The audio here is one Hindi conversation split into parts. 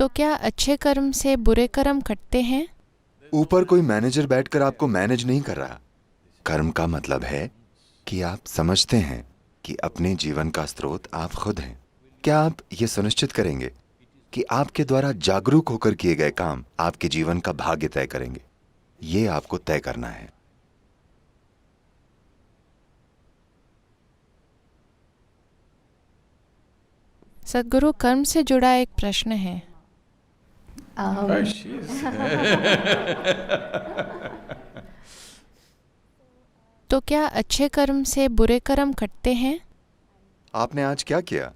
तो क्या अच्छे कर्म से बुरे कर्म कटते हैं? ऊपर कोई मैनेजर बैठकर आपको मैनेज नहीं कर रहा। कर्म का मतलब है कि आप समझते हैं कि अपने जीवन का स्रोत आप खुद हैं। क्या आप ये सुनिश्चित करेंगे कि आपके द्वारा जागरूक होकर किए गए काम आपके जीवन का भाग्य तय करेंगे? ये आपको तय करना है। सद्गुरु, कर्म से जुड़ा एक प्रश्न है। तो क्या अच्छे कर्म से बुरे कर्म कटते हैं? आपने आज क्या किया?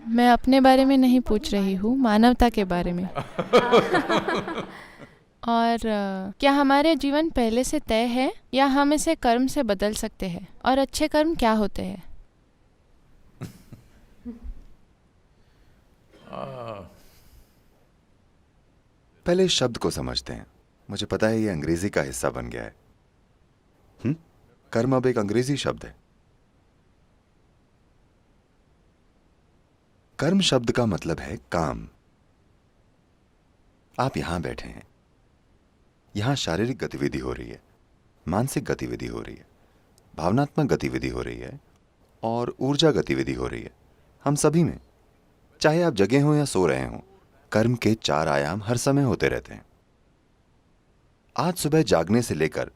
मैं अपने बारे में नहीं पूछ रही हूँ, मानवता के बारे में। और क्या हमारे जीवन पहले से तय है या हम इसे कर्म से बदल सकते हैं? और अच्छे कर्म क्या होते हैं? पहले इस शब्द को समझते हैं। मुझे पता है ये अंग्रेजी का हिस्सा बन गया है। कर्म अब एक अंग्रेजी शब्द है। कर्म शब्द का मतलब है काम। आप यहां बैठे हैं, यहां शारीरिक गतिविधि हो रही है, मानसिक गतिविधि हो रही है, भावनात्मक गतिविधि हो रही है और ऊर्जा गतिविधि हो रही है। हम सभी में, चाहे आप जगे हों या सो रहे हों, कर्म के 4 आयाम हर समय होते रहते हैं। आज सुबह जागने से लेकर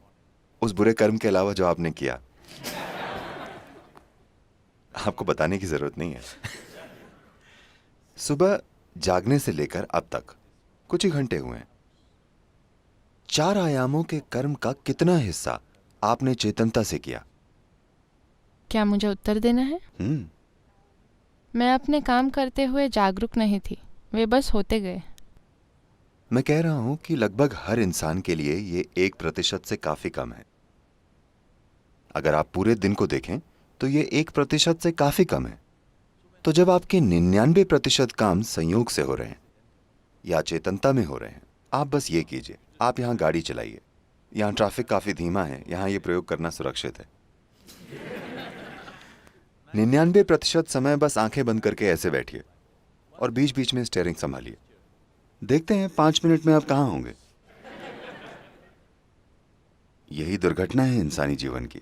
उस बुरे कर्म के अलावा जो आपने किया, आपको बताने की जरूरत नहीं है। सुबह जागने से लेकर अब तक कुछ ही घंटे हुए हैं। 4 आयामों के कर्म का कितना हिस्सा आपने चेतनता से किया? क्या मुझे उत्तर देना है? मैं अपने काम करते हुए जागरूक नहीं थी, वे बस होते गए। मैं कह रहा हूं कि लगभग हर इंसान के लिए ये 1% से काफी कम है। अगर आप पूरे दिन को देखें तो ये 1% से काफी कम है। तो जब आपके 99% काम संयोग से हो रहे हैं या चेतनता में हो रहे हैं, आप बस ये कीजिए, आप यहां गाड़ी चलाइए। यहां ट्रैफिक काफी धीमा है, यहां ये प्रयोग करना सुरक्षित है। 99% समय बस आंखें बंद करके ऐसे बैठिए और बीच बीच में स्टीयरिंग संभालिए। देखते हैं 5 मिनट में आप कहां होंगे। यही दुर्घटना है इंसानी जीवन की।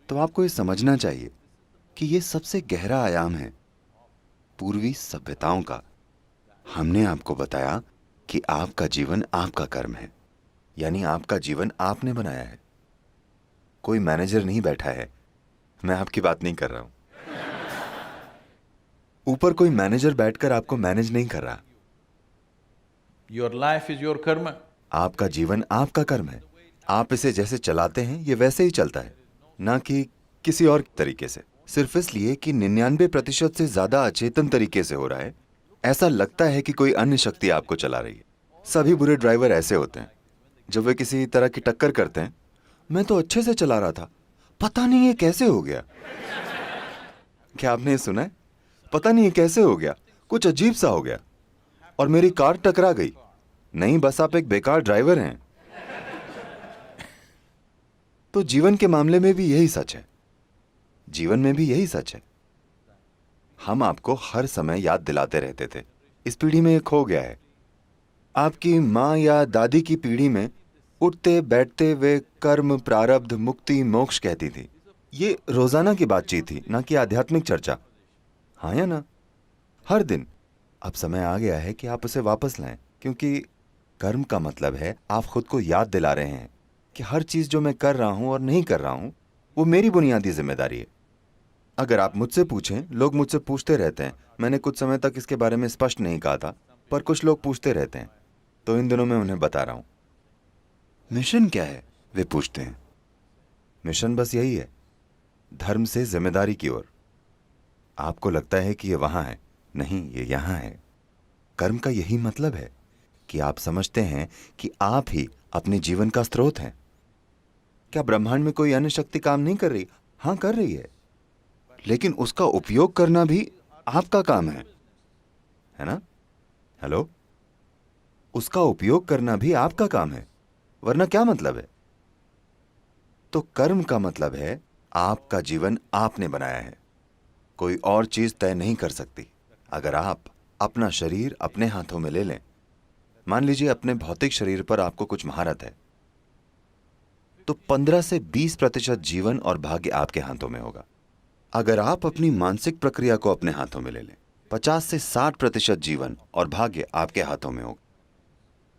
तो आपको ये समझना चाहिए कि ये सबसे गहरा आयाम है पूर्वी सभ्यताओं का। हमने आपको बताया कि आपका जीवन आपका कर्म है, यानी आपका जीवन आपने बनाया है। कोई मैनेजर नहीं बैठा है। मैं आपकी बात नहीं कर रहा हूं। ऊपर कोई मैनेजर बैठकर आपको मैनेज नहीं कर रहा। Your life is your karma. आपका जीवन आपका कर्म है। आप इसे जैसे चलाते हैं ये वैसे ही चलता है, ना कि किसी और तरीके से। सिर्फ इसलिए कि 99% से ज्यादा अचेतन तरीके से हो रहा है, ऐसा लगता है कि कोई अन्य शक्ति आपको चला रही है। सभी बुरे ड्राइवर ऐसे होते हैं। जब वे किसी तरह की टक्कर करते हैं, मैं तो अच्छे से चला रहा था, पता नहीं ये कैसे हो गया। क्या आपने ये सुना है? पता नहीं ये कैसे हो गया, कुछ अजीब सा हो गया और मेरी कार टकरा गई। नहीं, बस आप एक बेकार ड्राइवर हैं। तो जीवन के मामले में भी यही सच है। जीवन में भी यही सच है। हम आपको हर समय याद दिलाते रहते थे। इस पीढ़ी में ये खो गया है। आपकी मां या दादी की पीढ़ी में उठते बैठते वे कर्म, प्रारब्ध, मुक्ति, मोक्ष कहती थी। ये रोजाना की बातचीत थी, ना कि आध्यात्मिक चर्चा। हाँ या ना? हर दिन। अब समय आ गया है कि आप उसे वापस लाएं, क्योंकि कर्म का मतलब है आप खुद को याद दिला रहे हैं कि हर चीज जो मैं कर रहा हूं और नहीं कर रहा हूं वो मेरी बुनियादी जिम्मेदारी है। अगर आप मुझसे पूछें, लोग मुझसे पूछते रहते हैं। मैंने कुछ समय तक इसके बारे में स्पष्ट नहीं कहा था, पर कुछ लोग पूछते रहते हैं, तो इन दिनों मैं उन्हें बता रहा हूं। मिशन क्या है, वे पूछते हैं। मिशन बस यही है, धर्म से जिम्मेदारी की ओर। आपको लगता है कि ये वहां है, नहीं, ये यहां है। कर्म का यही मतलब है कि आप समझते हैं कि आप ही अपने जीवन का स्रोत हैं। क्या ब्रह्मांड में कोई अन्य शक्ति काम नहीं कर रही? हां, कर रही है, लेकिन उसका उपयोग करना भी आपका काम है ना? हेलो? उसका उपयोग करना भी आपका काम है, वरना क्या मतलब है? तो कर्म का मतलब है आपका जीवन आपने बनाया है, कोई और चीज तय नहीं कर सकती। अगर आप अपना शरीर अपने हाथों में ले लें, मान लीजिए अपने भौतिक शरीर पर आपको कुछ महारत है, तो 15 से 20% जीवन और भाग्य आपके हाथों में होगा। अगर आप अपनी मानसिक प्रक्रिया को अपने हाथों में ले लें, 50 से 60% जीवन और भाग्य आपके हाथों में होगा।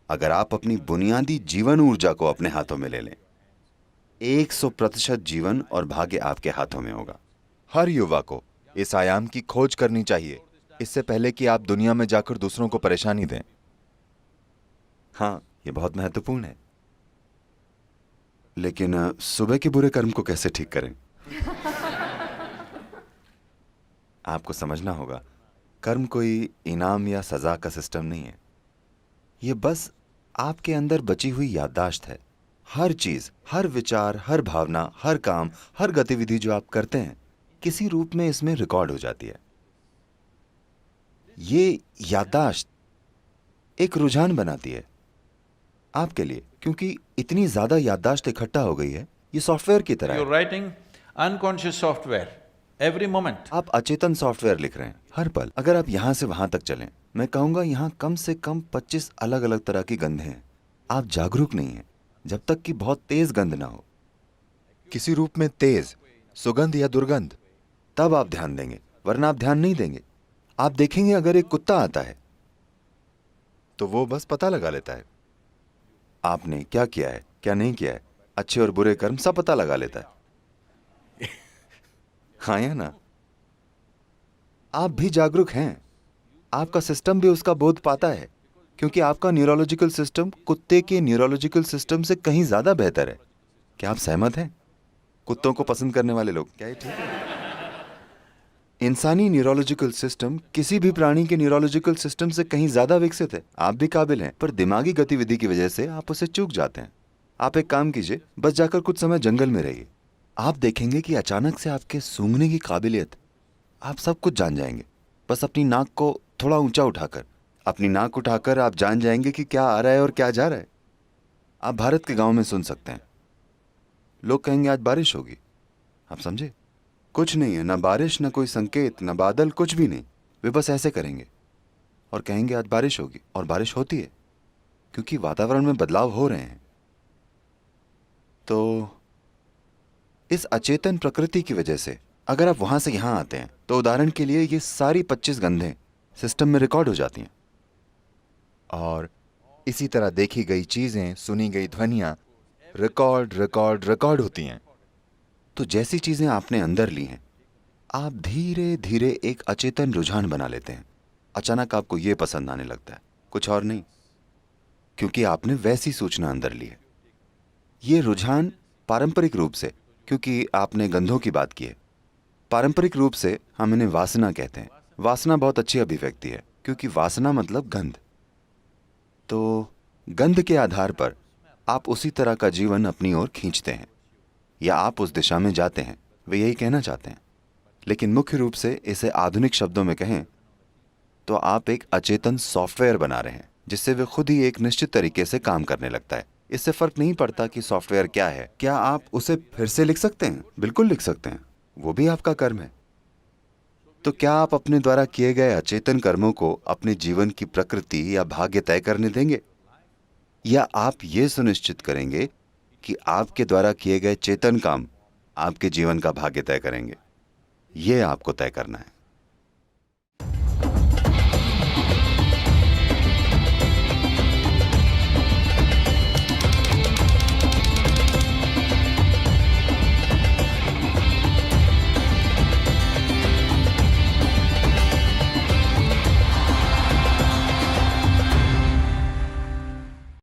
अगर आप अपनी बुनियादी जीवन ऊर्जा को अपने हाथों में ले लें, 100% जीवन और भाग्य आपके हाथों में होगा। हर युवा को इस आयाम की खोज करनी चाहिए, इससे पहले कि आप दुनिया में जाकर दूसरों को परेशानी दें। हाँ, यह बहुत महत्वपूर्ण है। लेकिन सुबह के बुरे कर्म को कैसे ठीक करें? आपको समझना होगा, कर्म कोई इनाम या सजा का सिस्टम नहीं है। यह बस आपके अंदर बची हुई याददाश्त है। हर चीज, हर विचार, हर भावना, हर काम, हर गतिविधि जो आप करते हैं, किसी रूप में इसमें रिकॉर्ड हो जाती है। ये याददाश्त एक रुझान बनाती है आपके लिए, क्योंकि इतनी ज्यादा याददाश्त इकट्ठा हो गई है। ये सॉफ्टवेयर की तरह है। You're writing unconscious software every moment. आप अचेतन सॉफ्टवेयर लिख रहे हैं हर पल। अगर आप यहां से वहां तक चलें, मैं कहूंगा यहां कम से कम 25 अलग अलग तरह की गंधें हैं। आप जागरूक नहीं हैं जब तक कि बहुत तेज गंध ना हो, किसी रूप में तेज सुगंध या दुर्गंध, तब आप ध्यान देंगे, वरना आप ध्यान नहीं देंगे। आप देखेंगे अगर एक कुत्ता आता है तो वो बस पता लगा लेता है आपने क्या किया है, क्या नहीं किया है, अच्छे और बुरे कर्म सब पता लगा लेता है। हाँ या ना? आप भी जागरूक हैं, आपका सिस्टम भी उसका बोध पाता है, क्योंकि आपका न्यूरोलॉजिकल सिस्टम कुत्ते के न्यूरोलॉजिकल सिस्टम से कहीं ज्यादा बेहतर है। क्या आप सहमत हैं? कुत्तों को पसंद करने वाले लोग, क्या ये ठीक है? इंसानी न्यूरोलॉजिकल सिस्टम किसी भी प्राणी के न्यूरोलॉजिकल सिस्टम से कहीं ज्यादा विकसित है। आप भी काबिल हैं, पर दिमागी गतिविधि की वजह से आप उसे चूक जाते हैं। आप एक काम कीजिए, बस जाकर कुछ समय जंगल में रहिए। आप देखेंगे कि अचानक से आपके सूंघने की काबिलियत, आप सब कुछ जान जाएंगे। बस अपनी नाक को थोड़ा ऊंचा उठाकर, अपनी नाक उठाकर आप जान जाएंगे कि क्या आ रहा है और क्या जा रहा है। आप भारत के गांव में सुन सकते हैं, लोग कहेंगे आज बारिश होगी। आप समझे? कुछ नहीं है, ना बारिश, ना कोई संकेत, ना बादल, कुछ भी नहीं। वे बस ऐसे करेंगे और कहेंगे आज बारिश होगी, और बारिश होती है, क्योंकि वातावरण में बदलाव हो रहे हैं। तो इस अचेतन प्रकृति की वजह से अगर आप वहां से यहां आते हैं, तो उदाहरण के लिए ये सारी 25 गंधें सिस्टम में रिकॉर्ड हो जाती हैं, और इसी तरह देखी गई चीजें, सुनी गई ध्वनियां रिकॉर्ड रिकॉर्ड रिकॉर्ड होती हैं। तो जैसी चीजें आपने अंदर ली हैं, आप धीरे धीरे एक अचेतन रुझान बना लेते हैं। अचानक आपको यह पसंद आने लगता है, कुछ और नहीं, क्योंकि आपने वैसी सूचना अंदर ली है। ये रुझान पारंपरिक रूप से, क्योंकि आपने गंधों की बात की है, पारंपरिक रूप से हम इन्हें वासना कहते हैं। वासना बहुत अच्छी अभिव्यक्ति है, क्योंकि वासना मतलब गंध। तो गंध के आधार पर आप उसी तरह का जीवन अपनी ओर खींचते हैं, या आप उस दिशा में जाते हैं, वे यही कहना चाहते हैं। लेकिन मुख्य रूप से इसे आधुनिक शब्दों में कहें तो आप एक अचेतन सॉफ्टवेयर बना रहे हैं, जिससे वे खुद ही एक निश्चित तरीके से काम करने लगता है। इससे फर्क नहीं पड़ता कि सॉफ्टवेयर क्या है। क्या आप उसे फिर से लिख सकते हैं? बिल्कुल लिख सकते हैं, वो भी आपका कर्म है। तो क्या आप अपने द्वारा किए गए अचेतन कर्मों को अपने जीवन की प्रकृति या भाग्य तय करने देंगे, या आप ये सुनिश्चित करेंगे कि आपके द्वारा किए गए चेतन काम आपके जीवन का भाग्य तय करेंगे? ये आपको तय करना है।